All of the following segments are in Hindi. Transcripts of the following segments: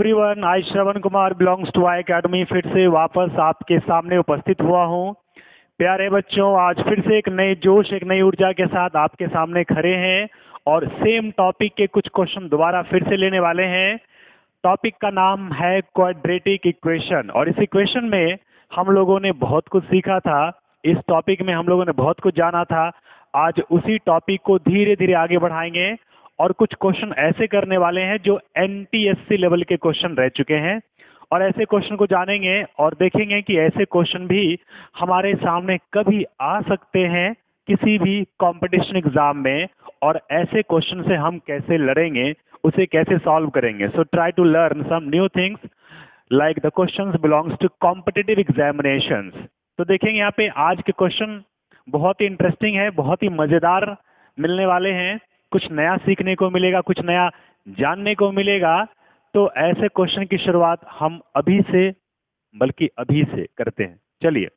Everyone, I Shravan Kumar belongs to I academy फिर से वापस आपके सामने उपस्थित हुआ हूं। प्यारे बच्चों, आज फिर से एक नए जोश, एक नई ऊर्जा के साथ आपके सामने खड़े हैं और सेम टॉपिक के कुछ क्वेश्चन दोबारा फिर से लेने वाले हैं। टॉपिक का नाम है क्वाड्रेटिक इक्वेशन और इस इक्वेशन में हम लोगों ने बहुत कुछ सीखा था। इस टॉपिक में हम लोगों ने बहुत कुछ जाना था। आज उसी टॉपिक को धीरे धीरे आगे बढ़ाएंगे और कुछ क्वेश्चन ऐसे करने वाले हैं जो एनटीएससी लेवल के क्वेश्चन रह चुके हैं और ऐसे क्वेश्चन को जानेंगे और देखेंगे कि ऐसे क्वेश्चन भी हमारे सामने कभी आ सकते हैं किसी भी कंपटीशन एग्जाम में, और ऐसे क्वेश्चन से हम कैसे लड़ेंगे, उसे कैसे सॉल्व करेंगे। So try to learn some new things like the questions belongs to competitive examinations. तो देखेंगे यहाँ पे आज के क्वेश्चन बहुत ही इंटरेस्टिंग है, बहुत ही मजेदार मिलने वाले हैं। कुछ नया सीखने को मिलेगा, कुछ नया जानने को मिलेगा। तो ऐसे क्वेश्चन की शुरुआत हम अभी से, बल्कि अभी से करते हैं। चलिए,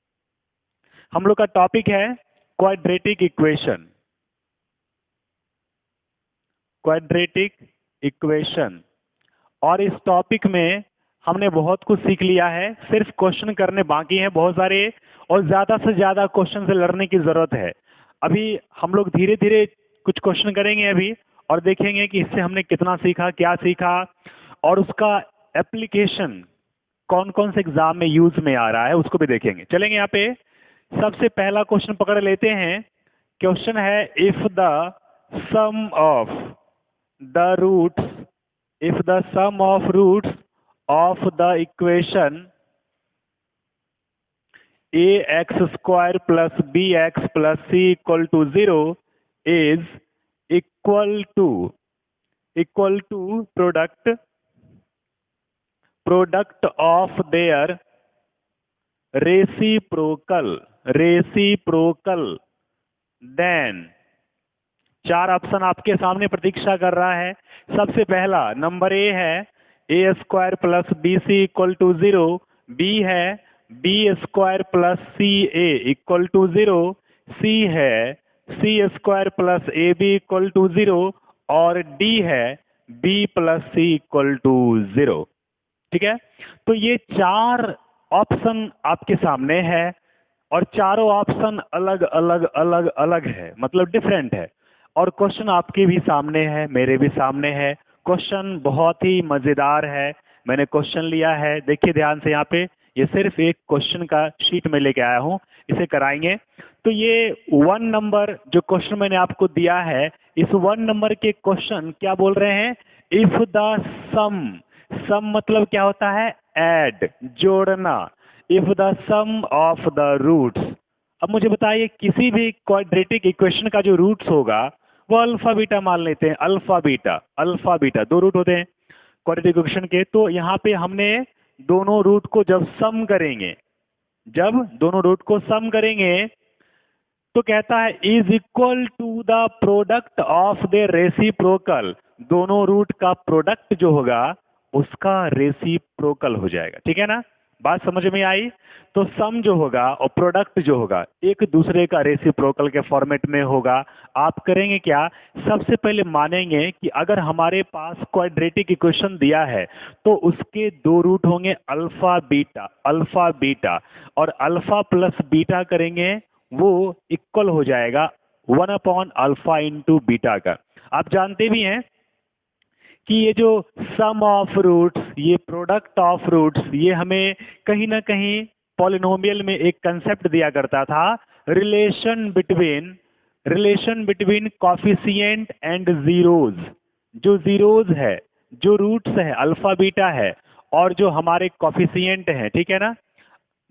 हम लोग का टॉपिक है क्वाड्रेटिक इक्वेशन। क्वाड्रेटिक इक्वेशन, और इस टॉपिक में हमने बहुत कुछ सीख लिया है, सिर्फ क्वेश्चन करने बाकी हैं बहुत सारे, और ज्यादा से ज्यादा क्वेश्चन से लड़ने की जरूरत है। अभी हम लोग धीरे धीरे कुछ क्वेश्चन करेंगे अभी और देखेंगे कि इससे हमने कितना सीखा, क्या सीखा, और उसका एप्लीकेशन कौन कौन से एग्जाम में यूज में आ रहा है उसको भी देखेंगे। चलेंगे यहाँ पे सबसे पहला क्वेश्चन पकड़ लेते हैं। क्वेश्चन है, if the sum of the roots, if the sum of roots of the equation ax square plus bx plus c equal to 0 is equal to product of their reciprocal, then चार ऑप्शन आपके सामने प्रतीक्षा कर रहा है। सबसे पहला नंबर ए है a square plus b c equal to 0, B है b square plus c a equal to 0, C है c square plus a b equal to 0, और डी है b plus c equal to 0। ठीक है, तो ये चार ऑप्शन आपके सामने है और चारों ऑप्शन अलग अलग अलग अलग है, मतलब डिफरेंट है। और क्वेश्चन आपके भी सामने है, मेरे भी सामने है। क्वेश्चन बहुत ही मजेदार है। मैंने क्वेश्चन लिया है, देखिए ध्यान से यहाँ पे, ये सिर्फ एक क्वेश्चन का शीट में लेके आया हूँ, इसे कराएंगे। तो ये 1 नंबर जो क्वेश्चन मैंने आपको दिया है, इस 1 नंबर के क्वेश्चन क्या बोल रहे हैं, इफ द सम मतलब क्या होता है, ऐड, जोड़ना। If the sum of the roots, अब मुझे बताइए किसी भी क्वाड्रेटिक इक्वेशन का जो रूट्स होगा वो अल्फा बीटा मान लेते हैं। अल्फा बीटा 2 रूट होते हैं क्वाड्रेटिक इक्वेशन के। तो यहाँ पे हमने दोनों रूट को जब सम करेंगे, तो कहता है is equal to the product of the reciprocal. दोनों रूट का प्रोडक्ट जो होगा उसका रेसिप्रोकल हो जाएगा। ठीक है ना, बात समझ में आई। तो सम जो होगा और प्रोडक्ट जो होगा एक दूसरे का रेसिप्रोकल के फॉर्मेट में होगा। आप करेंगे क्या, सबसे पहले मानेंगे कि अगर हमारे पास क्वाड्रेटिक इक्वेशन दिया है तो उसके 2 रूट होंगे अल्फा बीटा, और अल्फा प्लस बीटा करेंगे वो इक्वल हो जाएगा 1/अल्फा इंटू बीटा का। आप जानते भी हैं कि ये जो सम ऑफ रूट्स, ये प्रोडक्ट ऑफ रूट्स, ये हमें कहीं ना कहीं पॉलिनोमियल में एक कंसेप्ट दिया करता था, relation between coefficient and zeros. जो जीरोज है, जो रूट्स है अल्फा बीटा है, और जो हमारे कॉफिशिएंट हैं, ठीक है ना,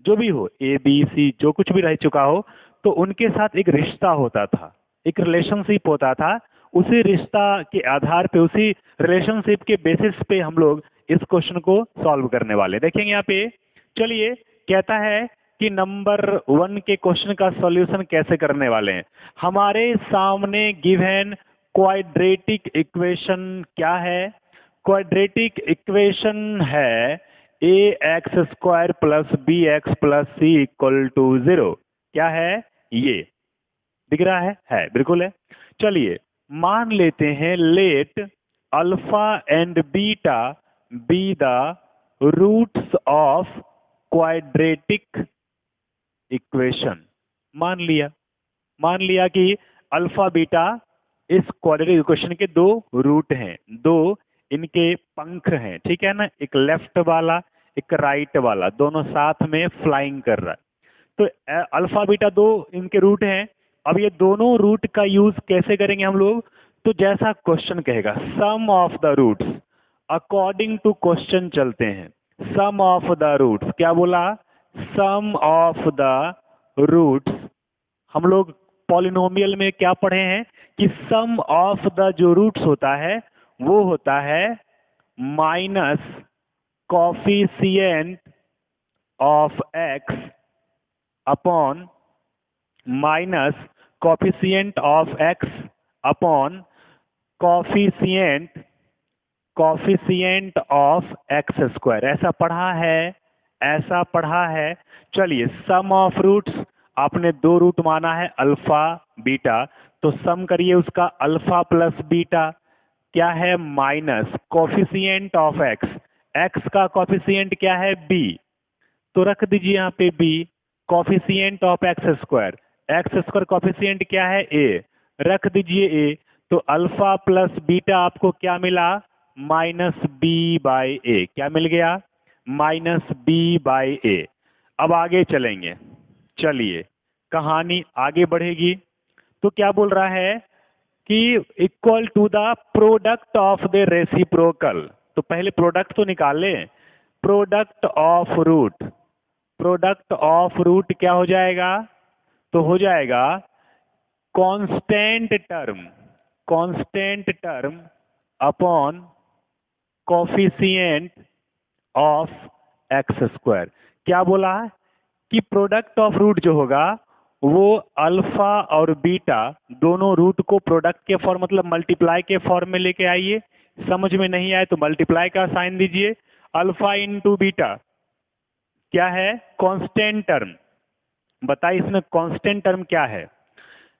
जो भी हो, ए बी सी जो कुछ भी रह चुका हो, तो उनके साथ एक रिश्ता होता था, एक रिलेशनशिप होता था। उसी रिश्ता के आधार पे, उसी रिलेशनशिप के बेसिस पे हम लोग इस क्वेश्चन को सॉल्व करने वाले देखेंगे यहाँ पे। चलिए, कहता है कि नंबर 1 के क्वेश्चन का सॉल्यूशन कैसे करने वाले हैं। हमारे सामने गिवन क्वाड्रेटिक इक्वेशन क्या है, क्वाड्रेटिक इक्वेशन है a x square plus b x plus c equal to 0। क्या है, ये दिख रहा है बिल्कुल है। चलिए मान लेते हैं let alpha and beta be the roots of quadratic equation. मान लिया कि अल्फा बीटा इस क्वाड्रेटिक इक्वेशन के दो रूट हैं, दो इनके पंख हैं, ठीक है ना, एक लेफ्ट वाला एक राइट वाला, दोनों साथ में फ्लाइंग कर रहा है। तो अल्फा बीटा दो इनके रूट हैं। अब ये दोनों रूट का यूज कैसे करेंगे हम लोग? तो जैसा क्वेश्चन कहेगा sum of the roots, according to question चलते हैं। सम ऑफ द रूट्स क्या बोला? Sum of the roots. हम लोग पॉलिनोमियल में क्या पढ़े हैं कि सम ऑफ द जो रूट्स होता है वो होता है minus coefficient of x upon minus coefficient of x upon coefficient of x square. ऐसा पढ़ा है। चलिए, सम ऑफ रूट्स, आपने दो रूट माना है अल्फा बीटा, तो सम करिए उसका अल्फा प्लस बीटा क्या है? Minus coefficient of x, x का कॉफिशिएंट क्या है? बी, तो रख दीजिए यहाँ पे b. Coefficient of x square coefficient क्या है? ए, रख दीजिए ए। तो अल्फा प्लस बीटा आपको क्या मिला? माइनस बी बाई ए। क्या मिल गया? माइनस बी बाई ए। अब आगे चलेंगे, चलिए कहानी आगे बढ़ेगी। तो क्या बोल रहा है कि equal to the product of the reciprocal. तो पहले प्रोडक्ट तो निकाल लें। प्रोडक्ट ऑफ रूट क्या हो जाएगा? तो हो जाएगा constant term upon coefficient of x square. क्या बोला कि प्रोडक्ट ऑफ रूट जो होगा वो अल्फा और बीटा दोनों रूट को प्रोडक्ट के फॉर्म मतलब मल्टीप्लाई के फॉर्म में लेके आइए। समझ में नहीं आए तो मल्टीप्लाई का साइन दीजिए। अल्फा इंटू बीटा क्या है? Constant term. बताइए इसमें कांस्टेंट टर्म क्या है?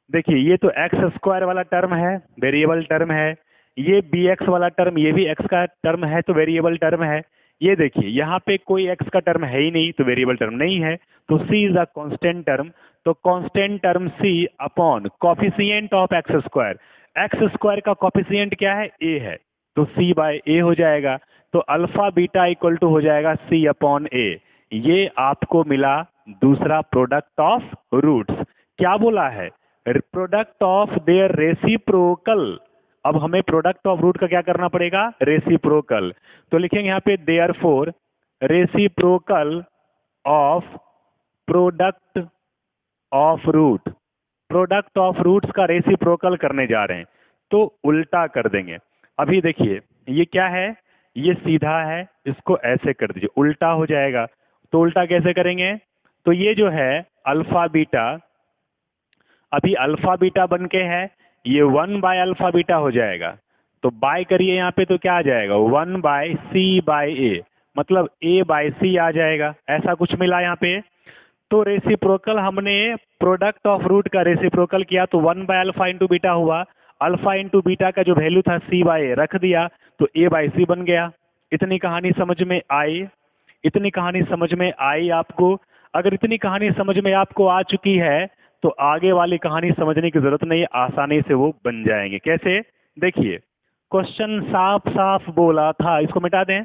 देखिए, ये तो एक्स स्क्वायर वाला टर्म है, वेरिएबल टर्म है। ये बी एक्स वाला टर्म, ये भी एक्स का टर्म है, तो वेरिएबल टर्म है। ये देखिए यहाँ पे कोई एक्स का टर्म है ही नहीं, तो वेरिएबल टर्म नहीं है, तो c is a constant term. तो constant term c upon coefficient of x square का कॉफिशिएंट क्या है? ए है, तो सी बाय ए हो जाएगा। तो अल्फा बीटा इक्वल टू हो जाएगा सी अपॉन ए। ये आपको मिला दूसरा प्रोडक्ट ऑफ रूट्स। क्या बोला है? Product of their reciprocal. अब हमें प्रोडक्ट ऑफ रूट का क्या करना पड़ेगा? रेसिप्रोकल। तो लिखेंगे यहाँ पे therefore reciprocal of product of root. Product of roots का रेसिप्रोकल करने जा रहे हैं, तो उल्टा कर देंगे। अभी देखिए ये क्या है? ये सीधा है, इसको ऐसे कर दीजिए, उल्टा हो जाएगा। तो उल्टा कैसे करेंगे? तो ये जो है अल्फा बीटा, अभी अल्फा बीटा बन के है, ये 1 बाय अल्फा बीटा हो जाएगा। तो बाय करिए यहाँ पे, तो क्या आ जाएगा? 1 बाय सी बाय ए, मतलब ए बाय सी आ जाएगा। ऐसा कुछ मिला यहाँ पे। तो रेसिप्रोकल हमने प्रोडक्ट ऑफ रूट का रेसिप्रोकल किया, तो 1 बाय अल्फा इंटू बीटा हुआ। अल्फा इंटू बीटा का जो वैल्यू था सी बाय ए रख दिया, तो ए बाय सी बन गया। इतनी कहानी समझ में आई? इतनी कहानी समझ में आई आपको? अगर इतनी कहानी समझ में आपको आ चुकी है तो आगे वाली कहानी समझने की जरूरत नहीं है, आसानी से वो बन जाएंगे। कैसे? देखिए, क्वेश्चन साफ साफ बोला था, इसको मिटा दें।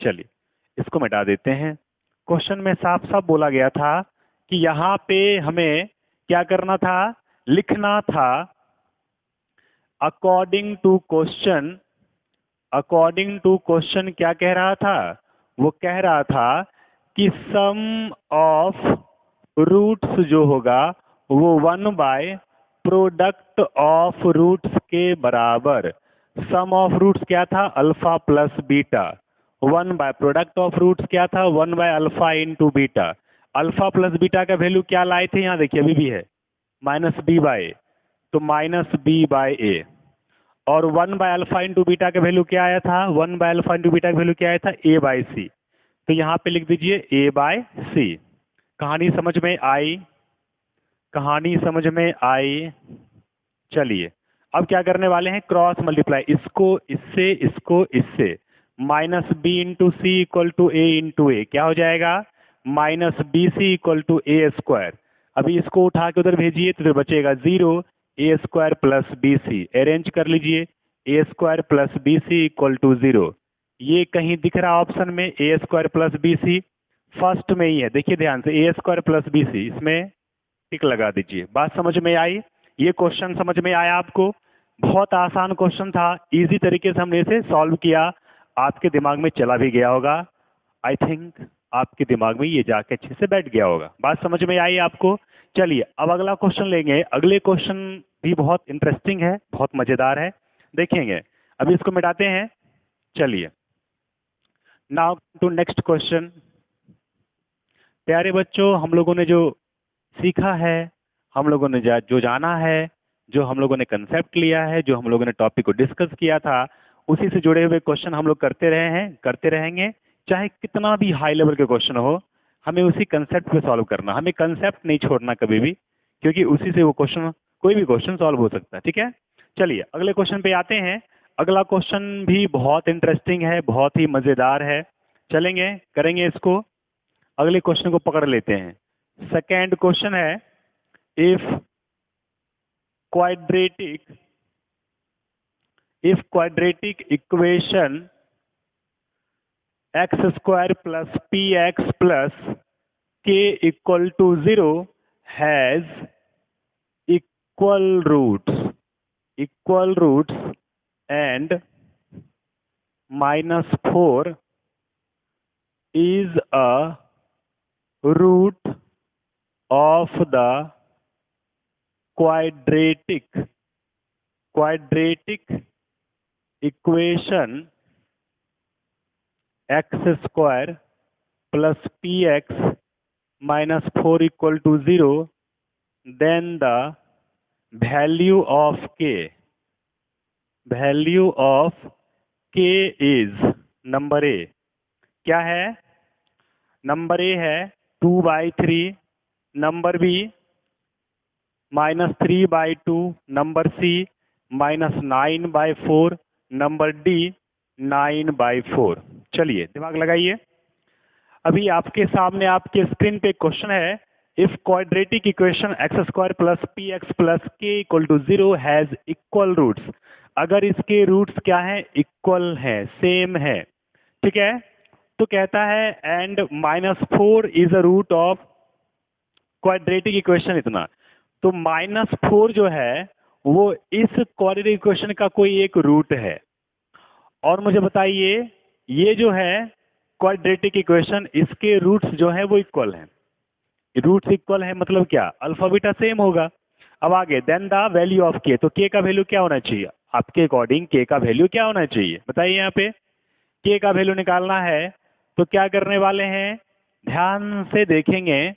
चलिए इसको मिटा देते हैं। क्वेश्चन में साफ साफ बोला गया था कि यहाँ पे हमें क्या करना था? लिखना था अकॉर्डिंग टू क्वेश्चन क्या कह रहा था? वो कह रहा था कि सम ऑफ रूट्स जो होगा वो 1 बाय प्रोडक्ट ऑफ रूट्स के बराबर। सम ऑफ रूट्स क्या था? Alpha plus beta. 1 by product of roots क्या था? 1 by alpha into beta. Alpha plus beta का वैल्यू क्या लाए थे? यहाँ देखिए अभी भी है माइनस बी बाय ए, तो माइनस बी बाय ए। और 1 बाय अल्फा इंटू बीटा का वैल्यू क्या आया था? 1 बाय अल्फा इंटू बीटा का वैल्यू क्या आया था? ए बाय सी। तो यहाँ पे लिख दीजिए ए बाय सी। कहानी समझ में आई? कहानी समझ में आई? चलिए अब क्या करने वाले हैं? क्रॉस मल्टीप्लाई, इसको इससे minus b into c equal to a into a, क्या हो जाएगा, minus b c equal to a square. अभी इसको उठा के उधर भेजिए तो बचेगा 0 a square plus b c, arrange कर लीजिए, a square plus b c equal to 0। ये कहीं दिख रहा ऑप्शन में a square plus b c, first में ही है, देखिए ध्यान से, ए स्क्वायर प्लस बी सी, इसमें टिक लगा दीजिए। बात समझ में आई? ये क्वेश्चन समझ में आया आपको? बहुत आसान क्वेश्चन था, इजी तरीके से हमने इसे सॉल्व किया, आपके दिमाग में चला भी गया होगा। आई थिंक आपके दिमाग में ये जाके अच्छे से बैठ गया होगा। बात समझ में आई आपको? चलिए अब अगला क्वेश्चन लेंगे। अगले क्वेश्चन भी बहुत इंटरेस्टिंग है, बहुत मजेदार है, देखेंगे। अभी इसको मिटाते हैं। चलिए नाउ टू नेक्स्ट क्वेश्चन। प्यारे बच्चों, हम लोगों ने जो सीखा है, हम लोगों ने जो जाना है, जो हम लोगों ने कंसेप्ट लिया है, जो हम लोगों ने टॉपिक को डिस्कस किया था, उसी से जुड़े हुए क्वेश्चन हम लोग करते रहे हैं, करते रहेंगे। चाहे कितना भी हाई लेवल के क्वेश्चन हो, हमें उसी कंसेप्ट पे सॉल्व करना, हमें कंसेप्ट नहीं छोड़ना कभी भी, क्योंकि उसी से वो क्वेश्चन, कोई भी क्वेश्चन सॉल्व हो सकता है। ठीक है, चलिए अगले क्वेश्चन पे आते हैं। अगला क्वेश्चन भी बहुत इंटरेस्टिंग है, बहुत ही मजेदार है, चलेंगे करेंगे इसको। अगले क्वेश्चन को पकड़ लेते हैं। सेकेंड क्वेश्चन है, if quadratic equation x square plus px plus k equal to 0 has equal roots and -4 is a root of the quadratic equation x square plus px minus 4 equal to 0, then the value of k is, number a क्या है? नंबर ए है 2/3, number b -3/2, number c -9/4, number d 9/4। चलिए दिमाग लगाइए। अभी आपके सामने आपके स्क्रीन पे क्वेश्चन है, if quadratic equation x square plus p x plus k equal to 0 has equal roots, अगर इसके रूट्स क्या है, इक्वल है, सेम है, ठीक है, तो कहता है and -4 is a root of quadratic equation, इतना। तो -4 जो है वो इस क्वाड्रेटिक इक्वेशन का कोई एक रूट है। और मुझे बताइए, ये जो है क्वाड्रेटिक इक्वेशन, इसके रूट्स जो है वो इक्वल हैं। रूट्स इक्वल है मतलब क्या, अल्फा बीटा सेम होगा। अब आगे, देन द वैल्यू ऑफ के, तो के का वैल्यू क्या होना चाहिए आपके अकॉर्डिंग? के का वैल्यू क्या होना चाहिए बताइए? यहाँ पे के का वैल्यू निकालना है तो क्या करने वाले हैं, ध्यान से देखेंगे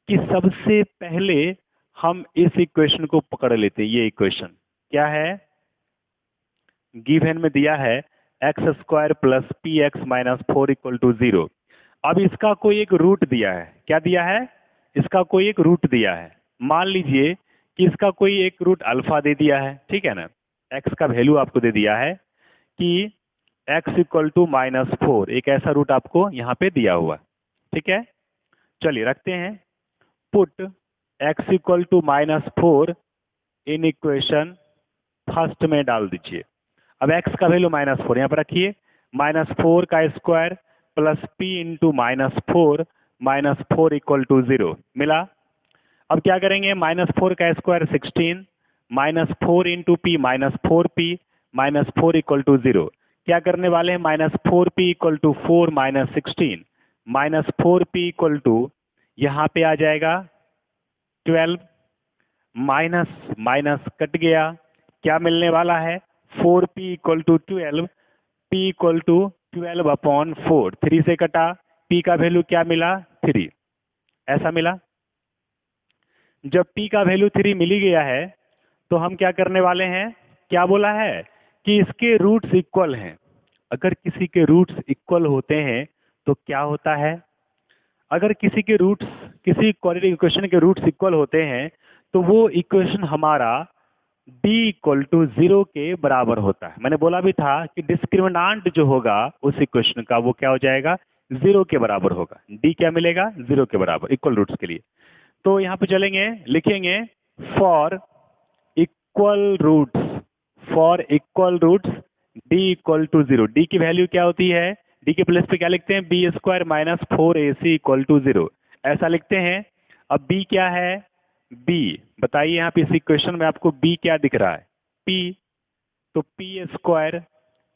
कि सबसे पहले हम इस इक्वेशन को पकड़ लेते हैं। ये इक्वेशन क्या है, गिवन में दिया है x square plus p x minus 4 equal to 0। अब इसका कोई एक रूट दिया है, क्या दिया है, इसका कोई एक रूट दिया है। मान लीजिए कि इसका कोई एक रूट अल्फा दे दिया है, ठीक है ना, एक्स का वैल्यू आपको दे दिया है कि एक्स इक्वल टू -4, एक ऐसा रूट आपको यहाँ पे दिया हुआ, ठीक है। चलिए रखते हैं, put x equal to -4 in equation first में डाल दीजिए। अब x का वैल्यू -4 यहाँ पर रखिए, -4 का square plus p into -4 -4 equal to 0 मिला। अब क्या करेंगे, -4 का square 16, -4 into p -4p -4 equal to 0। क्या करने वाले हैं, -4p equal to 4 -16, -4p equal to यहाँ पे आ जाएगा 12, माइनस माइनस कट गया, क्या मिलने वाला है, 4p equal to 12, p equal to 12/4, 3 से कटा, p का वैल्यू क्या मिला, 3, ऐसा मिला। जब p का वैल्यू 3 मिल ही गया है तो हम क्या करने वाले हैं, क्या बोला है कि इसके रूट्स इक्वल हैं। अगर किसी के रूट्स इक्वल होते हैं तो क्या होता है, अगर किसी के रूट्स, किसी क्वाड्रेटिक इक्वेशन के रूट्स इक्वल होते हैं तो वो इक्वेशन हमारा डी इक्वल टू 0 के बराबर होता है। मैंने बोला भी था कि डिस्क्रिमिनांट जो होगा उस इक्वेशन का वो क्या हो जाएगा, 0 के बराबर होगा। डी क्या मिलेगा, 0 के बराबर इक्वल रूट्स के लिए। तो यहाँ पे चलेंगे, लिखेंगे for equal roots, for equal roots d equal to 0। डी की वैल्यू क्या होती है, डी के प्लेस पे क्या लिखते हैं, b square minus 4ac equal to 0, ऐसा लिखते हैं। अब बी क्या है, बी बताइए यहाँ पे इस इक्वेशन में आपको बी क्या दिख रहा है, पी। तो P square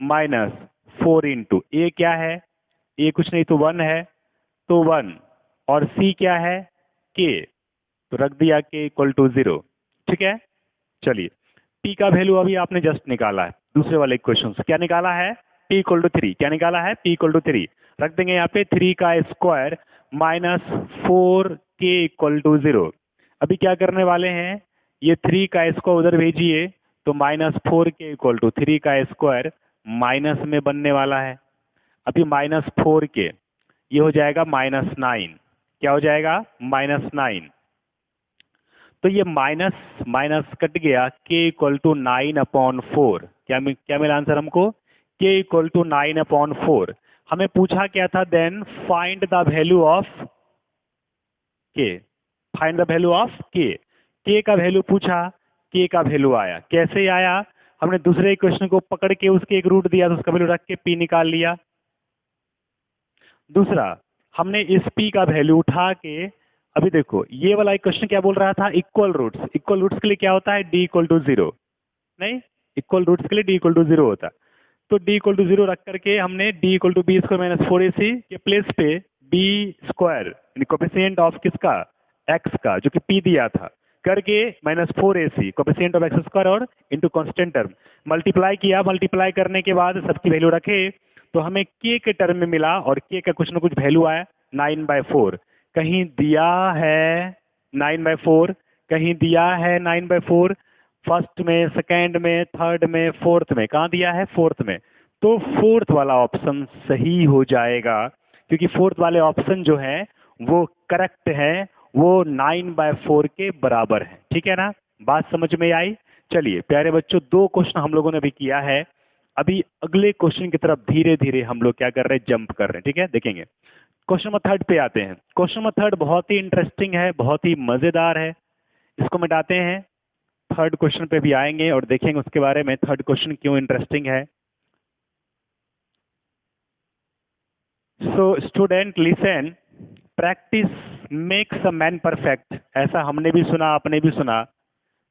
minus 4 into a क्या है, ए कुछ नहीं तो 1 है, तो 1, और सी क्या है, के, तो रख दिया के इक्वल टू 0। ठीक है, चलिए p का वैल्यू अभी आपने जस्ट निकाला है दूसरे वाले इक्वेशन से, क्या निकाला है, p इक्वल टू 3, क्या निकाला है, p इक्वल टू 3, रख देंगे यहाँ पे 3 का square minus 4k equal to 0। अभी क्या करने वाले हैं, ये 3 का स्क्वायर उधर भेजिए तो माइनस 4k इक्वल टू 3 का स्क्वायर माइनस में बनने वाला है। अभी माइनस 4k ये हो जाएगा -9, क्या हो जाएगा, -9। तो ये माइनस माइनस कट गया, k इक्वल टू 9/4, क्या मिला आंसर हमको, k इक्वल टू 9/4। हमें पूछा क्या था, then find the value of k, find the value of k का वैल्यू पूछा, k का वैल्यू आया, कैसे आया, हमने दूसरे इक्वेशन को पकड़ के उसके एक रूट दिया तो उसका वैल्यू रख के p निकाल लिया। दूसरा, हमने इस p का वैल्यू उठा के, अभी देखो ये वाला इक्वेशन क्या बोल रहा था, इक्वल रूट्स, इक्वल रूट्स के लिए क्या होता है, d इक्वल टू 0, नहीं, इक्वल रूट्स के लिए d इक्वल टू 0 होता। तो d इक्वल टू 0 रख करके हमने d equal to b square minus 4ac के प्लेस पे b स्क्वायर कोफिशिएंट ऑफ किसका, x का, जो कि p दिया था, करके minus 4ac coefficient of x square और इंटू कॉन्स्टेंट टर्म मल्टीप्लाई किया। मल्टीप्लाई करने के बाद सबकी वैल्यू रखे तो हमें k के टर्म में मिला, और k का कुछ ना कुछ वैल्यू आया 9/4। कहीं दिया है 9/4, कहीं दिया है 9/4, फर्स्ट में, सेकेंड में, थर्ड में, फोर्थ में, कहाँ दिया है, फोर्थ में। तो फोर्थ वाला ऑप्शन सही हो जाएगा, क्योंकि फोर्थ वाले ऑप्शन जो है वो करेक्ट है, वो 9/4 के बराबर है। ठीक है ना, बात समझ में आई। चलिए प्यारे बच्चों, 2 क्वेश्चन हम लोगों ने अभी किया है, अभी अगले क्वेश्चन की तरफ धीरे धीरे हम लोग क्या कर रहे हैं, जंप कर रहे हैं। ठीक है, देखेंगे क्वेश्चन नंबर 3 पे आते हैं। क्वेश्चन नंबर 3 बहुत ही इंटरेस्टिंग है, बहुत ही मजेदार है, इसको मिटाते हैं। थर्ड क्वेश्चन पे भी आएंगे और देखेंगे उसके बारे में, थर्ड क्वेश्चन क्यों इंटरेस्टिंग है। So student listen, practice makes a man perfect, ऐसा हमने भी सुना, आपने भी सुना।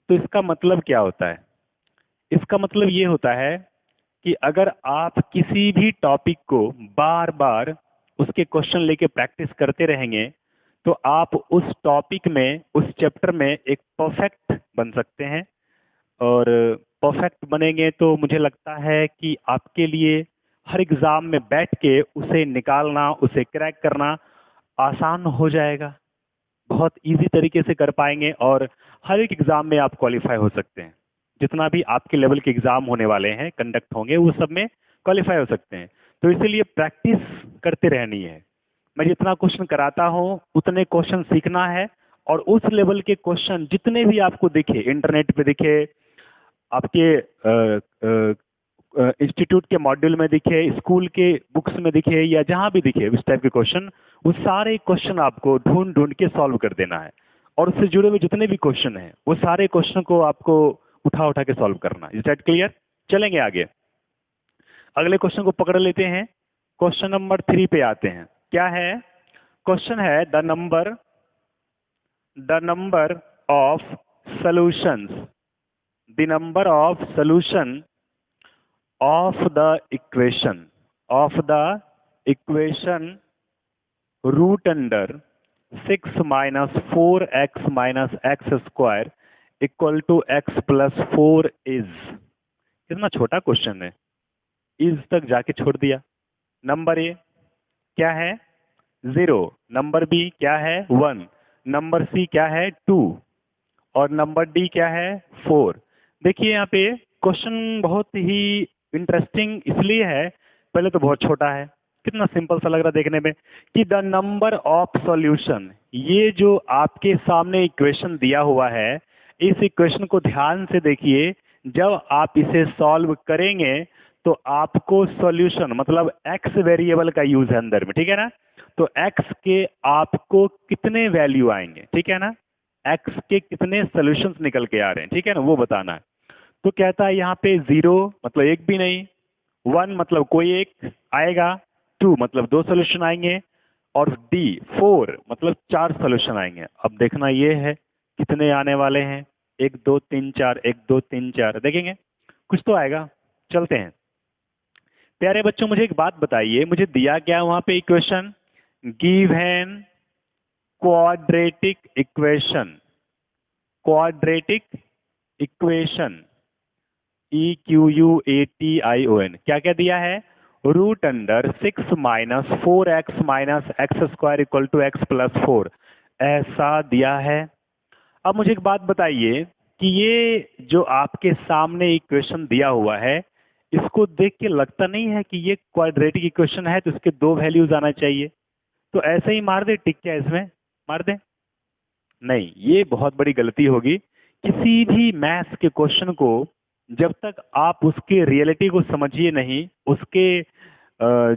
तो इसका मतलब क्या होता है, इसका मतलब ये होता है कि अगर आप किसी भी टॉपिक को बार बार उसके क्वेश्चन लेके प्रैक्टिस करते रहेंगे तो आप उस टॉपिक में, उस चैप्टर में एक परफेक्ट बन सकते हैं। और परफेक्ट बनेंगे तो मुझे लगता है कि आपके लिए हर एग्ज़ाम में बैठ के उसे निकालना, उसे क्रैक करना आसान हो जाएगा, बहुत इजी तरीके से कर पाएंगे और हर एक एग्ज़ाम में आप क्वालिफाई हो सकते हैं। जितना भी आपके लेवल के एग्ज़ाम होने वाले हैं, कंडक्ट होंगे, वो सब में क्वालिफाई हो सकते हैं। तो इसीलिए प्रैक्टिस करते रहनी है। मैं जितना क्वेश्चन कराता हूँ उतने क्वेश्चन सीखना है, और उस लेवल के क्वेश्चन जितने भी आपको दिखे, इंटरनेट पे दिखे, आपके इंस्टीट्यूट के मॉड्यूल में दिखे, स्कूल के बुक्स में दिखे, या जहाँ भी दिखे उस टाइप के क्वेश्चन, वो सारे क्वेश्चन आपको ढूंढ ढूंढ के सॉल्व कर देना है। और उससे जुड़े हुए जितने भी क्वेश्चन हैं वो सारे क्वेश्चन को आपको उठा उठा के सॉल्व करना। Is that clear? चलेंगे आगे, अगले क्वेश्चन को पकड़ लेते हैं। क्वेश्चन नंबर 3 पे आते हैं। क्या है क्वेश्चन, है the number of solutions, the number of solution of the equation root under 6 minus 4x minus x square equal to x plus 4 is। कितना छोटा क्वेश्चन है, इज तक जाके छोड़ दिया। नंबर ए क्या है, 0, नंबर बी क्या है, 1, नंबर सी क्या है, 2, और नंबर डी क्या है, 4। देखिए यहाँ पे क्वेश्चन बहुत ही इंटरेस्टिंग इसलिए है, पहले तो बहुत छोटा है, कितना सिंपल सा लग रहा है देखने में, कि द नंबर ऑफ सॉल्यूशन, ये जो आपके सामने इक्वेशन दिया हुआ है, इस इक्वेशन को ध्यान से देखिए, जब आप इसे सॉल्व करेंगे तो आपको सॉल्यूशन मतलब एक्स वेरिएबल का यूज है अंदर में, ठीक है ना। तो एक्स के आपको कितने वैल्यू आएंगे, ठीक है ना, एक्स के कितने सॉल्यूशंस निकल के आ रहे हैं, ठीक है ना, वो बताना है। तो कहता है यहाँ पे 0 मतलब एक भी नहीं, 1 मतलब कोई एक आएगा, 2 मतलब 2 सॉल्यूशन आएंगे, और डी 4 मतलब 4 सॉल्यूशन आएंगे। अब देखना ये है कितने आने वाले हैं, 1 2 3 4, 1 2 3 4, देखेंगे कुछ तो आएगा। चलते हैं। प्यारे बच्चों, मुझे एक बात बताइए, मुझे दिया क्या है वहां पे equation, give an quadratic equation, quadratic equation, EQUATION, क्या क्या दिया है, root under 6 minus 4x minus x square equal to x plus 4, ऐसा दिया है। अब मुझे एक बात बताइए कि ये जो आपके सामने इक्वेशन दिया हुआ है, इसको देख के लगता नहीं है कि ये क्वाड्रेटिक इक्वेशन है तो इसके 2 वैल्यूज आना चाहिए, तो ऐसे ही मार दे टिक, क्या इसमें मार दे? नहीं, ये बहुत बड़ी गलती होगी। किसी भी मैथ्स के क्वेश्चन को जब तक आप उसके रियलिटी को समझिए नहीं, उसके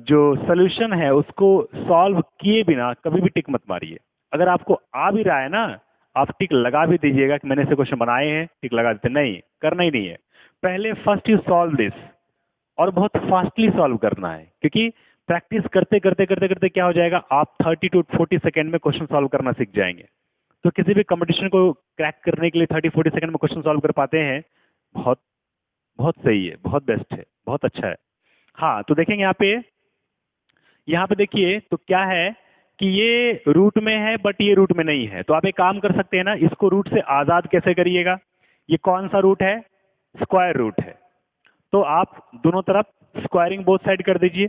जो सोल्यूशन है उसको सॉल्व किए बिना कभी भी टिक मत मारिए। अगर आपको आ भी रहा है ना, आप टिक लगा भी दीजिएगा कि मैंने ऐसे क्वेश्चन बनाए हैं, टिक लगा देते, नहीं करना ही नहीं है। पहले फर्स्ट यू सॉल्व दिस, और बहुत फास्टली सॉल्व करना है, क्योंकि प्रैक्टिस करते करते करते करते क्या हो जाएगा, आप 30 to 40 सेकेंड में क्वेश्चन सॉल्व करना सीख जाएंगे। तो किसी भी कंपटीशन को क्रैक करने के लिए 30-40 सेकंड में क्वेश्चन सॉल्व कर पाते हैं, बहुत बहुत सही है, बहुत बेस्ट है, बहुत अच्छा है। हाँ, तो देखेंगे यहाँ पे देखिए तो क्या है कि ये रूट में है बट ये रूट में नहीं है, तो आप एक काम कर सकते हैं ना, इसको रूट से आजाद कैसे करिएगा। ये कौन सा रूट है, स्क्वायर रूट है, तो आप दोनों तरफ स्क्वायरिंग बोथ साइड कर दीजिए।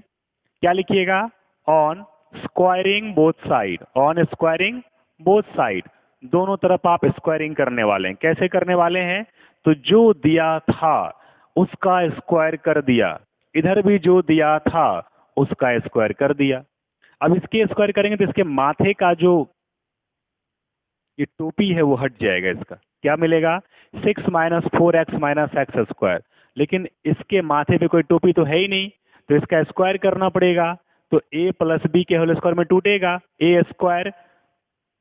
क्या लिखिएगा, on squaring both side, on squaring both side, दोनों तरफ आप स्क्वायरिंग करने वाले हैं। कैसे करने वाले हैं, तो जो दिया था उसका स्क्वायर कर दिया, इधर भी जो दिया था उसका स्क्वायर कर दिया। अब इसके स्क्वायर करेंगे तो इसके माथे का जो ये टोपी है वो हट जाएगा, इसका क्या मिलेगा, 6 minus 4x minus x square, लेकिन इसके माथे पे कोई टोपी तो है ही नहीं, तो इसका स्क्वायर करना पड़ेगा। तो a प्लस बी के होल स्क्वायर में टूटेगा, ए स्क्वायर,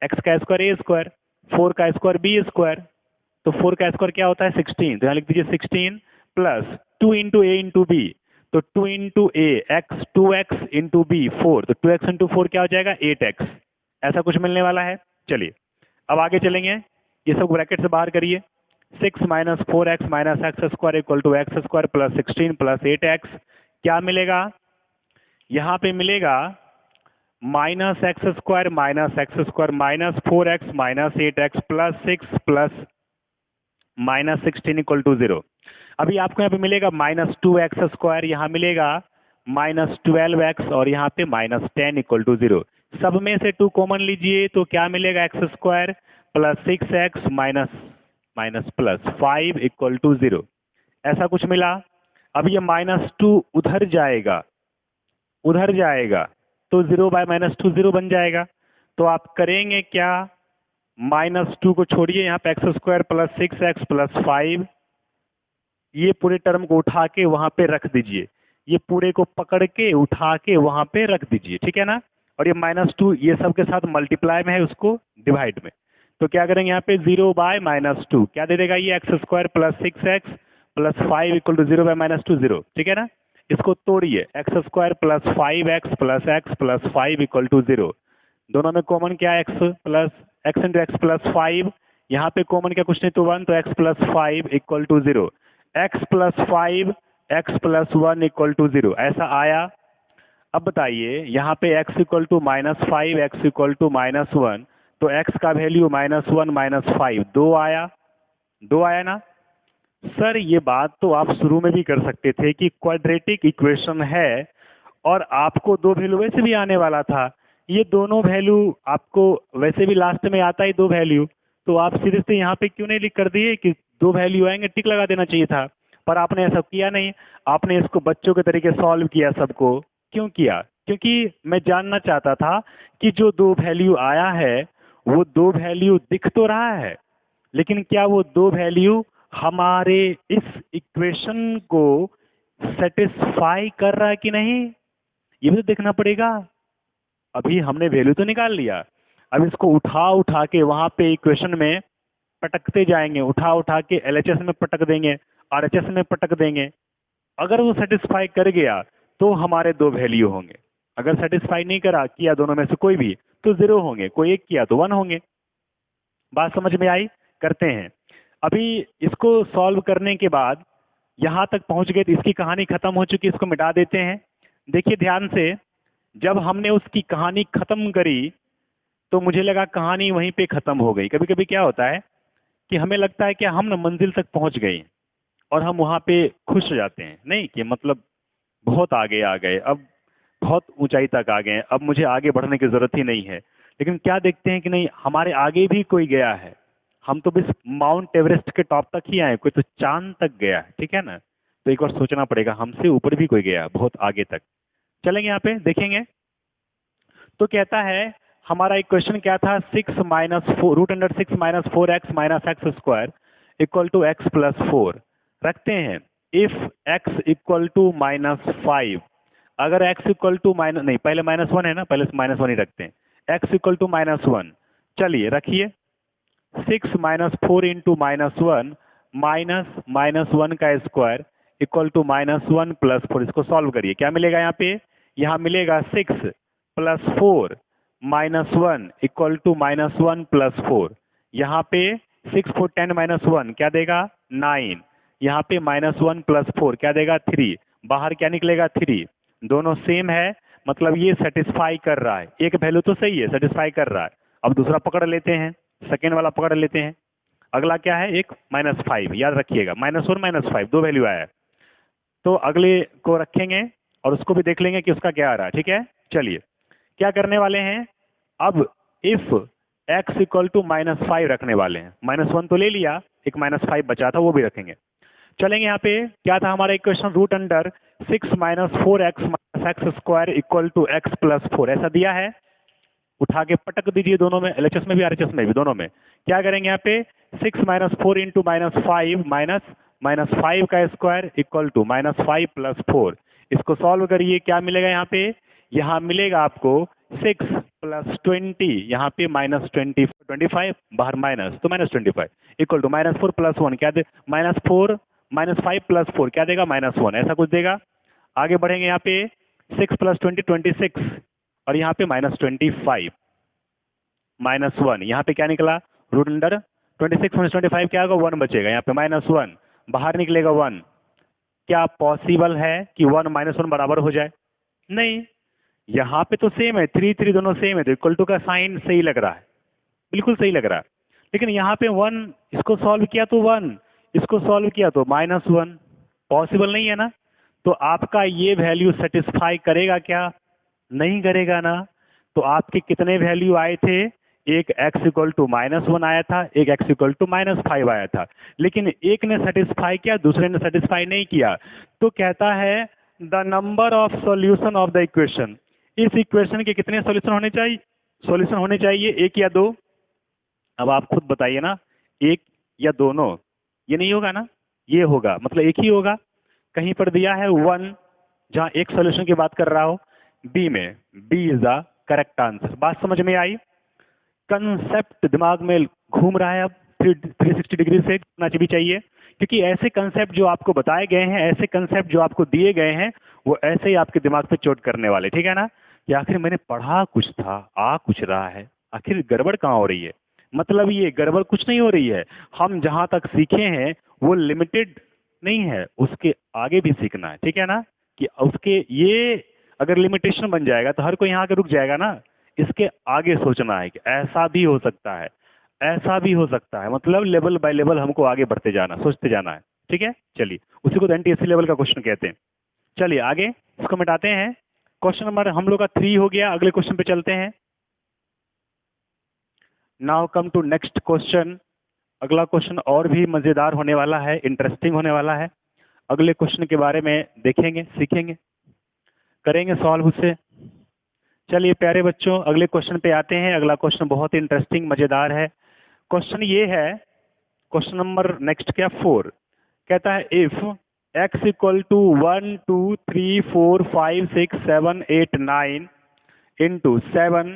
एक्स का स्क्वायर ए स्क्वायर, 4 का स्क्वायर बी स्क्वायर, तो 4 का स्क्वायर क्या होता है 16, तो यहाँ लिख दीजिए 16 प्लस 2 इंटू ए इंटू बी, तो 2 इंटू ए एक्स, 2x इंटू बी 4, तो 2x इंटू 4 क्या हो जाएगा 8x, ऐसा कुछ मिलने वाला है। चलिए अब आगे चलेंगे, ये सब ब्रैकेट से बाहर करिए, 6 minus 4x minus x square equal to x square plus 16 plus 8x, क्या मिलेगा, यहाँ पे मिलेगा minus x square minus 4x minus 8x plus 6 plus minus 16 equal to 0। अभी आपको यहाँ पे मिलेगा माइनस 2x स्क्वायर, यहाँ मिलेगा माइनस 12x, और यहाँ पे माइनस 10 इक्वल टू 0। सब में से 2 कॉमन लीजिए तो क्या मिलेगा, x square plus 6x minus minus plus 5 equal to 0, ऐसा कुछ मिला। अब ये -2 उधर जाएगा, उधर जाएगा, तो 0 बाय -2 0 बन जाएगा। तो आप करेंगे क्या, -2 को छोड़िए, यहाँ पे x square plus 6x plus 5, ये पूरे टर्म को उठा के वहां पे रख दीजिए, ये पूरे को पकड़ के उठा के वहां पे रख दीजिए, ठीक है ना। और ये -2 ये सब के साथ मल्टीप्लाई में है, उसको डिवाइड में, तो क्या करेंगे यहाँ पे 0 बाय -2 क्या दे देगा, ये x square plus 6x plus 5 equal to 0 by -2 0, ठीक है ना। इसको तोड़िए, x square plus 5x plus 5 equal to 0, दोनों में कॉमन क्या है, x plus x into x plus 5, यहाँ पे कॉमन क्या कुछ नहीं तो 1, तो x plus 5 equal to 0, x plus 5 x plus 1 equal to 0, ऐसा आया। अब बताइए यहाँ पे x equal to -5 x equal to -1, तो x का वैल्यू -1 -5 2 आया, 2 आया ना। सर ये बात तो आप शुरू में भी कर सकते थे कि क्वाड्रेटिक इक्वेशन है और आपको 2 वैल्यू वैसे भी आने वाला था, ये दोनों वैल्यू आपको वैसे भी लास्ट में आता ही 2 वैल्यू, तो आप सीधे से यहाँ पे क्यों नहीं लिख कर दिए कि 2 वैल्यू आएंगे, टिक लगा देना चाहिए था। पर आपने ऐसा किया नहीं, आपने इसको बच्चों के तरीके सॉल्व किया सबको। क्यों किया, क्योंकि मैं जानना चाहता था कि जो 2 वैल्यू आया है वो 2 वैल्यू दिख तो रहा है, लेकिन क्या वो दो वैल्यू हमारे इस इक्वेशन को सेटिस्फाई कर रहा है कि नहीं, ये भी तो देखना पड़ेगा। अभी हमने वैल्यू तो निकाल लिया, अब इसको उठा उठा के वहां पे इक्वेशन में पटकते जाएंगे, उठा उठा के एलएचएस में पटक देंगे, आरएचएस में पटक देंगे। अगर वो सेटिस्फाई कर गया तो हमारे दो वैल्यू होंगे, अगर सेटिस्फाई नहीं करा किया दोनों में से कोई भी तो जीरो होंगे, कोई एक किया तो वन होंगे। बात समझ में आई? करते हैं। अभी इसको सॉल्व करने के बाद यहां तक पहुंच गए तो इसकी कहानी खत्म हो चुकी, इसको मिटा देते हैं। देखिए ध्यान से, जब हमने उसकी कहानी खत्म करी तो मुझे लगा कहानी वहीं पे खत्म हो गई। कभी कभी क्या होता है कि हमें लगता है कि हम ना मंजिल तक पहुंच गए और हम वहां पे खुश हो जाते हैं, नहीं कि मतलब बहुत आगे आ गए, अब बहुत ऊंचाई तक आ गए, अब मुझे आगे बढ़ने की जरूरत ही नहीं है। लेकिन क्या देखते हैं कि नहीं, हमारे आगे भी कोई गया है। हम तो बस माउंट एवरेस्ट के टॉप तक ही आए, कोई तो चांद तक गया है, ठीक है ना। तो एक बार सोचना पड़ेगा, हमसे ऊपर भी कोई गया बहुत आगे तक। चलेंगे यहाँ पे देखेंगे। तो कहता है हमारा इक्वेशन क्या था, 6 - 4 √6 - 4x - x square equal to x + 4 रखते हैं। इफ x इक्वल टू -5, अगर x इक्वल टू माइनस नहीं, पहले -1 है ना, पहले -1 ही रखते हैं। x इक्वल टू -1, चलिए रखिए। 6 - 4 इंटू -1 -1 का स्क्वायर इक्वल टू -1 + 4, इसको सॉल्व करिए। क्या मिलेगा यहाँ पे, यहाँ मिलेगा 6 + 4 -1 इक्वल टू -1 + 4। यहाँ पे 6 4 10 -1 क्या देगा 9, यहाँ पे -1 + 4 क्या देगा 3, बाहर क्या निकलेगा 3, दोनों सेम है, मतलब ये सेटिस्फाई कर रहा है। एक वैल्यू तो सही है, सेटिस्फाई कर रहा है। अब दूसरा पकड़ लेते हैं, सेकेंड वाला पकड़ लेते हैं। अगला क्या है, एक -5, याद रखिएगा -1 -5 दो वैल्यू आया है। तो अगले को रखेंगे और उसको भी देख लेंगे कि उसका क्या आ रहा है, ठीक है। चलिए क्या करने वाले हैं, अब इफ x इक्वल टू -5 रखने वाले हैं। -1 तो ले लिया, एक -5 बचा था वो भी रखेंगे। चलेंगे यहाँ पे क्या था हमारा equation, √6 - 4x - x square equal to x + 4 ऐसा दिया है। उठा के पटक दीजिए दोनों में, एलएचएस में भी आरएचएस में भी, दोनों में। क्या करेंगे यहाँ पे 6 - 4 इंटू -5 -5 का स्क्वायर इक्वल टू -5 + 4, इसको सॉल्व करिए। क्या मिलेगा यहाँ पे, यहाँ मिलेगा आपको 6 + 20, यहाँ पे -25 बाहर माइनस तो -25 इक्वल टू -4 + 1 क्या दे, -5 + 4 क्या देगा -1, ऐसा कुछ देगा। आगे बढ़ेंगे यहाँ पे 6 + 20 26 और यहाँ पे -25 -1, यहाँ पे क्या निकला √26 - 25 क्या होगा 1 बचेगा, यहाँ पे -1 बाहर निकलेगा 1। क्या पॉसिबल है कि 1 - 1 बराबर हो जाए, नहीं। यहाँ पे तो सेम है, 3 3 दोनों सेम है, तो इक्वल टू का साइन सही लग रहा है, बिल्कुल सही लग रहा है। लेकिन यहाँ पे 1, इसको सॉल्व किया तो 1, इसको सॉल्व किया तो -1, पॉसिबल नहीं है ना। तो आपका ये वैल्यू सेटिस्फाई करेगा क्या, नहीं करेगा ना। तो आपके कितने वैल्यू आए थे, एक x इक्वल टू -1 आया था, एक x इक्वल टू -5 आया था। लेकिन एक ने सेटिस्फाई किया, दूसरे ने सेटिस्फाई नहीं किया। तो कहता है the number of solution of the equation, इस इक्वेशन के कितने सॉल्यूशन होने चाहिए, सॉल्यूशन होने चाहिए एक या दो। अब आप खुद बताइए ना, एक या दोनों, ये नहीं होगा ना, ये होगा, मतलब एक ही होगा। कहीं पर दिया है 1, जहां एक सॉल्यूशन की बात कर रहा हो, बी में, b is the correct answer. बात समझ में आई? कंसेप्ट दिमाग में घूम रहा है अब 360 डिग्री से घूमना भी चाहिए, क्योंकि ऐसे कंसेप्ट जो आपको बताए गए हैं, ऐसे कंसेप्ट जो आपको दिए गए हैं, वो ऐसे ही आपके दिमाग पे चोट करने वाले, ठीक है ना। कि आखिर मैंने पढ़ा कुछ था, आ कुछ रहा है, आखिर गड़बड़ कहाँ हो रही है। मतलब ये गड़बड़ कुछ नहीं हो रही है, हम जहां तक सीखे हैं वो लिमिटेड नहीं है, उसके आगे भी सीखना है, ठीक है ना। कि उसके ये अगर लिमिटेशन बन जाएगा तो हर कोई यहाँ के रुक जाएगा ना। इसके आगे सोचना है कि ऐसा भी हो सकता है, ऐसा भी हो सकता है, मतलब लेवल बाय लेवल हमको आगे बढ़ते जाना, सोचते जाना है, ठीक है। चलिए उसी को एनटीएससी लेवल का क्वेश्चन कहते हैं। चलिए आगे इसको मिटाते हैं। क्वेश्चन नंबर हम लोग का 3 हो गया, अगले क्वेश्चन पे चलते हैं। Now come to next question. अगला क्वेश्चन और भी मजेदार होने वाला है, इंटरेस्टिंग होने वाला है। अगले क्वेश्चन के बारे में देखेंगे, सीखेंगे, करेंगे सॉल्व उससे। चलिए प्यारे बच्चों अगले क्वेश्चन पे आते हैं। अगला क्वेश्चन बहुत इंटरेस्टिंग मजेदार है। क्वेश्चन ये है क्वेश्चन नंबर नेक्स्ट क्या 4 कहता है if x equal to 1 2 3 4 5 6 7 8 9 into 7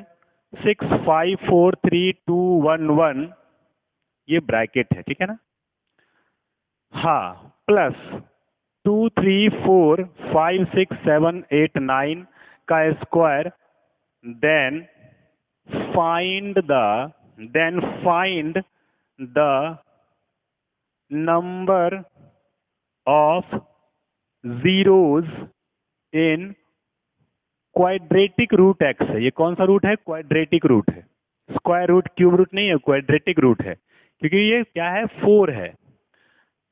6 5 4 3 2 1 1, ये ब्रैकेट है, ठीक है ना। हाँ, प्लस 2 3 4 5 6 7 8 9 का square, then find the number of zeros in quadratic root x है। ये कौन सा रूट है? क्वाड्रेटिक रूट है, स्क्वायर रूट क्यूब रूट नहीं है, क्वाड्रेटिक रूट है, क्योंकि ये क्या है 4 है।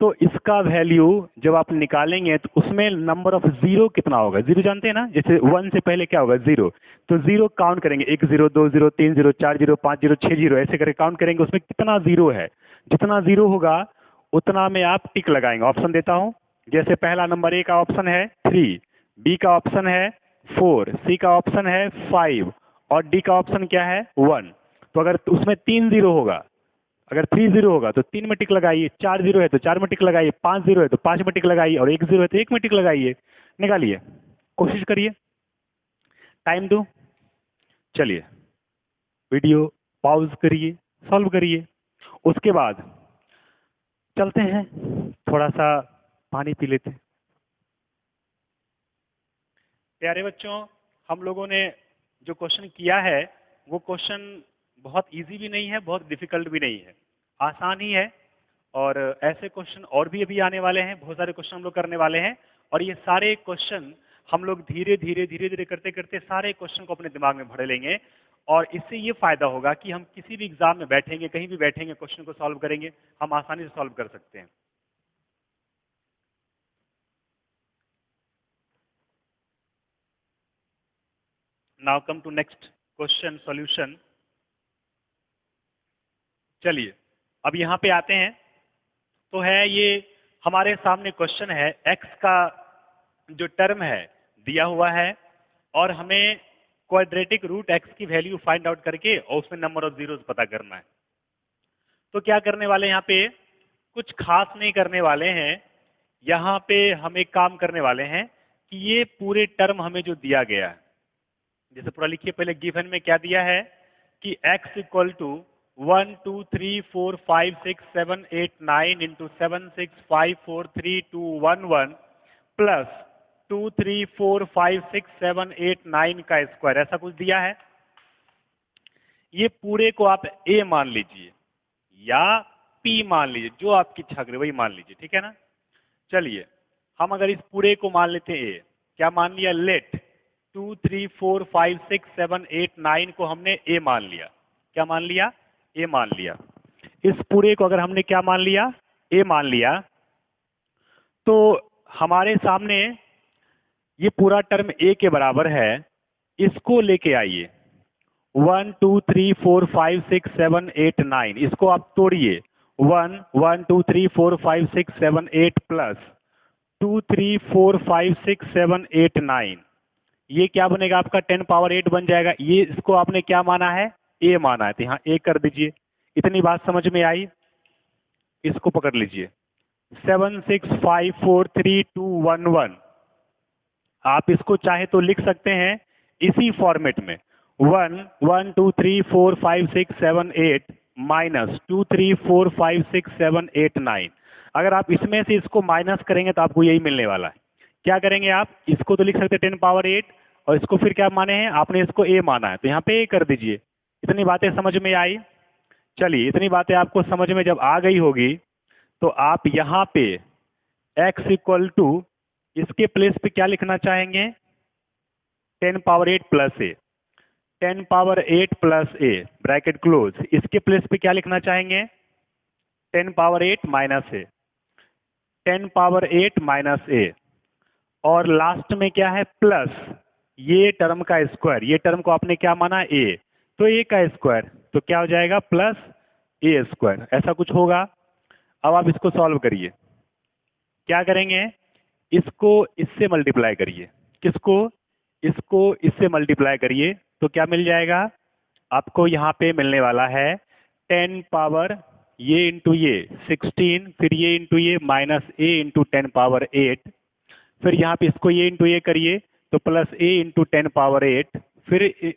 तो इसका वैल्यू जब आप निकालेंगे तो उसमें नंबर ऑफ जीरो कितना होगा? जीरो जानते हैं ना, जैसे 1 से पहले क्या होगा? जीरो। तो जीरो काउंट करेंगे, 1 0 2 0 3 0 4 0 5 0 6 0, ऐसे करके काउंट करेंगे उसमें कितना जीरो है। जितना जीरो होगा उतना में आप टिक लगाएंगे। ऑप्शन देता हूं, जैसे पहला नंबर ए का ऑप्शन है 3, बी का ऑप्शन है 4, सी का ऑप्शन है 5 और डी का ऑप्शन क्या है 1। तो अगर उसमें 3 जीरो होगा, अगर 3 जीरो होगा तो 3 में टिक लगाइए, 4 जीरो है तो 4 में टिक लगाइए, 5 जीरो है तो 5 में टिक लगाइए और 1 जीरो है तो 1 में टिक लगाइए। निकालिए, कोशिश करिए, टाइम दो। चलिए वीडियो पॉज करिए, सॉल्व करिए, उसके बाद चलते हैं, थोड़ा सा पानी पी लेते हैं। प्यारे बच्चों, हम लोगों ने जो क्वेश्चन किया है वो क्वेश्चन बहुत इजी भी नहीं है, बहुत डिफिकल्ट भी नहीं है, आसान ही है। और ऐसे क्वेश्चन और भी अभी आने वाले हैं, बहुत सारे क्वेश्चन हम लोग करने वाले हैं। और ये सारे क्वेश्चन हम लोग धीरे धीरे करते करते सारे क्वेश्चन को अपने दिमाग में भर लेंगे। और इससे ये फायदा होगा कि हम किसी भी एग्जाम में बैठेंगे, कहीं भी बैठेंगे, क्वेश्चन को सॉल्व करेंगे, हम आसानी से सॉल्व कर सकते हैं। Now come to next question solution. चलिए अब यहाँ पे आते हैं, तो है ये हमारे सामने क्वेश्चन है, x का जो टर्म है दिया हुआ है और हमें क्वाड्रेटिक रूट x की वैल्यू फाइंड आउट करके और उसमें नंबर ऑफ जीरोस पता करना है। तो क्या करने वाले हैं, यहाँ पे कुछ खास नहीं करने वाले हैं। यहाँ पे हम एक काम करने वाले हैं कि ये पूरे टर्म हमें जो दिया गया है, जैसे पूरा लिखिए, पहले गिवन में क्या दिया है कि x equal to 1 2 3 4 5 6 7 8 9 into 7 6 5 4 3 2 1 1 plus 2 3 4 5 6 7 8 9 का स्क्वायर, ऐसा कुछ दिया है। ये पूरे को आप a मान लीजिए या p मान लीजिए, जो आपकी इच्छा करे वही मान लीजिए, ठीक है ना। चलिए हम अगर इस पूरे को मान लेते हैं a, क्या मान लिया, लेट 2 3 4 5 6 7 8 9 को हमने a मान लिया। क्या मान लिया? a मान लिया। इस पूरे को अगर हमने क्या मान लिया, a मान लिया, तो हमारे सामने ये पूरा टर्म a के बराबर है। इसको लेके आइए, 1 2 3 4 5 6 7 8 9, इसको आप तोड़िए, 1 1 2 3 4 5 6 7 8 प्लस 2 3 4 5 6 7 8 9, ये क्या बनेगा आपका 10 पावर 8 बन जाएगा। ये इसको आपने क्या माना है, a माना है, तो यहाँ a कर दीजिए। इतनी बात समझ में आई? इसको पकड़ लीजिए, 7 6 5 4 3 2 1 1। आप इसको चाहे तो लिख सकते हैं इसी फॉर्मेट में, 1 1 2 3 4 5 6 7 8 माइनस 2 3 4 5 6 7 8 9। अगर आप इसमें से इसको माइनस करेंगे तो आपको यही मिलने वाला है। क्या करेंगे आप, इसको तो लिख सकते हैं 10 पावर 8 और इसको फिर क्या माने हैं आपने, इसको a माना है, तो यहाँ पे a कर दीजिए। इतनी बातें समझ में आई? चलिए इतनी बातें आपको समझ में जब आ गई होगी तो आप यहाँ पे x इक्वल टू इसके प्लेस पे क्या लिखना चाहेंगे, 10 power 8 plus a, 10 power 8 plus a bracket close. इसके प्लेस पे क्या लिखना चाहेंगे, 10 power 8 minus a, 10 power 8 minus a, और लास्ट में क्या है प्लस ये टर्म का स्क्वायर। ये टर्म को आपने क्या माना, a, तो a का स्क्वायर, तो क्या हो जाएगा प्लस a स्क्वायर, ऐसा कुछ होगा। अब आप इसको सॉल्व करिए, क्या करेंगे, इसको इससे मल्टीप्लाई करिए, किसको, इसको इससे मल्टीप्लाई करिए, तो क्या मिल जाएगा आपको, यहाँ पे मिलने वाला है 10 पावर, ये इंटू ये 16, फिर ये इंटू ये माइनस ए इंटू 10⁻8, फिर यहाँ पे इसको ये इंटू ये करिए तो प्लस ए इंटू 10⁻8, फिर ए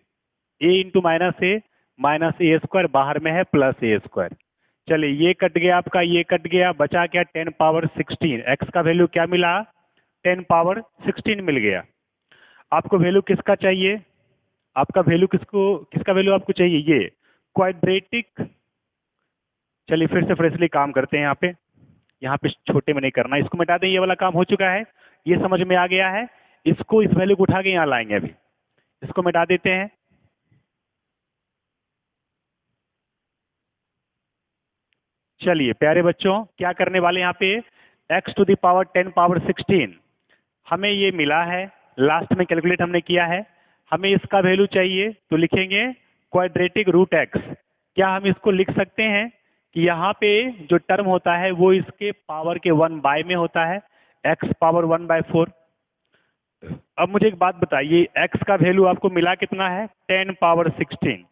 इंटू माइनस ए स्क्वायर, बाहर में है प्लस ए स्क्वायर। चलिए ये कट गया आपका, ये कट गया, बचा क्या 10⁻16। एक्स का वैल्यू क्या मिला 10⁻16 मिल गया। आपको वैल्यू किसका चाहिए, आपका वैल्यू किसका वैल्यू आपको चाहिए, ये क्वाड्रेटिक। चलिए फिर से फ्रेशली काम करते हैं, यहाँ पे छोटे में नहीं करना, इसको मिटा दें, ये वाला काम हो चुका है, ये समझ में आ गया है। इसको इस वैल्यू को उठा के यहाँ लाएंगे, अभी इसको मिटा देते हैं। चलिए प्यारे बच्चों क्या करने वाले यहाँ पे, x टू द पावर 10⁻16 हमें ये मिला है, लास्ट में कैलकुलेट हमने किया है, हमें इसका वैल्यू चाहिए तो लिखेंगे क्वाड्रेटिक रूट x। क्या हम इसको लिख सकते हैं कि यहाँ पे जो टर्म होता है वो इसके पावर के 1/, में होता है, x पावर 1/4। अब मुझे एक बात बताइए, x का वैल्यू आपको मिला कितना है 10⁻16,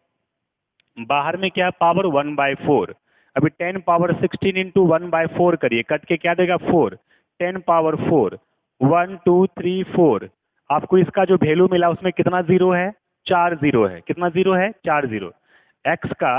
बाहर में क्या पावर 1/4। अभी 10⁻16 इंटू 1/4 करिए, कट के क्या देगा 4, 10⁻4, 1 2 3 4। आपको इसका जो वैल्यू मिला उसमें कितना जीरो है, 4 जीरो है। कितना जीरो है, 4 जीरो। एक्स का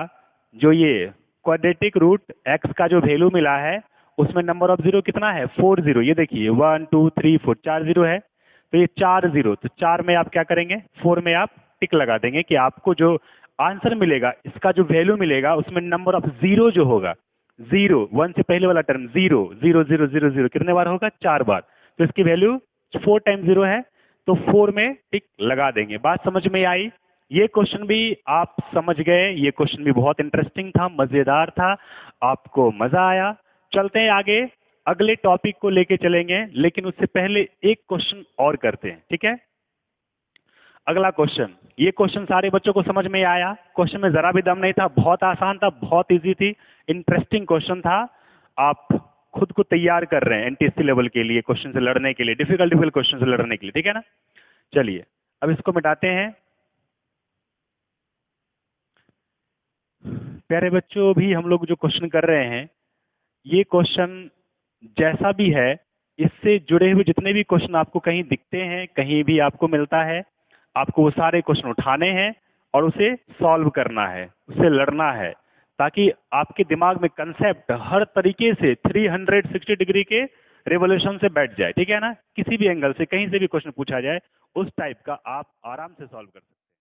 जो ये क्वाड्रेटिक रूट एक्स का जो वैल्यू मिला है उसमें नंबर ऑफ जीरो कितना है 4 जीरो। ये देखिए 1 2 3 4, 4 जीरो है, तो ये 4 जीरो, तो 4 में आप क्या करेंगे 4 में आप टिक लगा देंगे कि आपको जो आंसर मिलेगा, इसका जो वैल्यू मिलेगा उसमें नंबर ऑफ जीरो जो होगा, 0 1 से पहले वाला टर्म 0 0 0 0 0 कितने बार होगा, 4 बार। तो इसकी वैल्यू 4 टाइम 0 है, तो 4 में टिक लगा देंगे। बात समझ में आई, ये क्वेश्चन भी आप समझ गए, ये क्वेश्चन भी बहुत इंटरेस्टिंग था, मजेदार था, आपको मजा आया। चलते हैं आगे, अगले टॉपिक को लेके चलेंगे, लेकिन उससे पहले एक क्वेश्चन और करते हैं, ठीक है। अगला क्वेश्चन, ये क्वेश्चन सारे बच्चों को समझ में आया, क्वेश्चन में जरा भी दम नहीं था, बहुत आसान था, बहुत इजी थी, इंटरेस्टिंग क्वेश्चन था। आप खुद को तैयार कर रहे हैं एनटीएससी लेवल के लिए, क्वेश्चन से लड़ने के लिए, डिफिकल्ट क्वेश्चन से लड़ने के लिए, ठीक है ना। चलिए अब इसको मिटाते हैं। प्यारे बच्चों, भी हम लोग जो क्वेश्चन कर रहे हैं, ये क्वेश्चन जैसा भी है, इससे जुड़े हुए जितने भी क्वेश्चन आपको कहीं दिखते हैं, कहीं भी आपको मिलता है, आपको वो सारे क्वेश्चन उठाने हैं और उसे सॉल्व करना है, उससे लड़ना है, ताकि आपके दिमाग में कंसेप्ट हर तरीके से 360 डिग्री के रेवोल्यूशन से बैठ जाए, ठीक है ना। किसी भी एंगल से कहीं से भी क्वेश्चन पूछा जाए, उस टाइप का आप आराम से सॉल्व कर सकते हैं।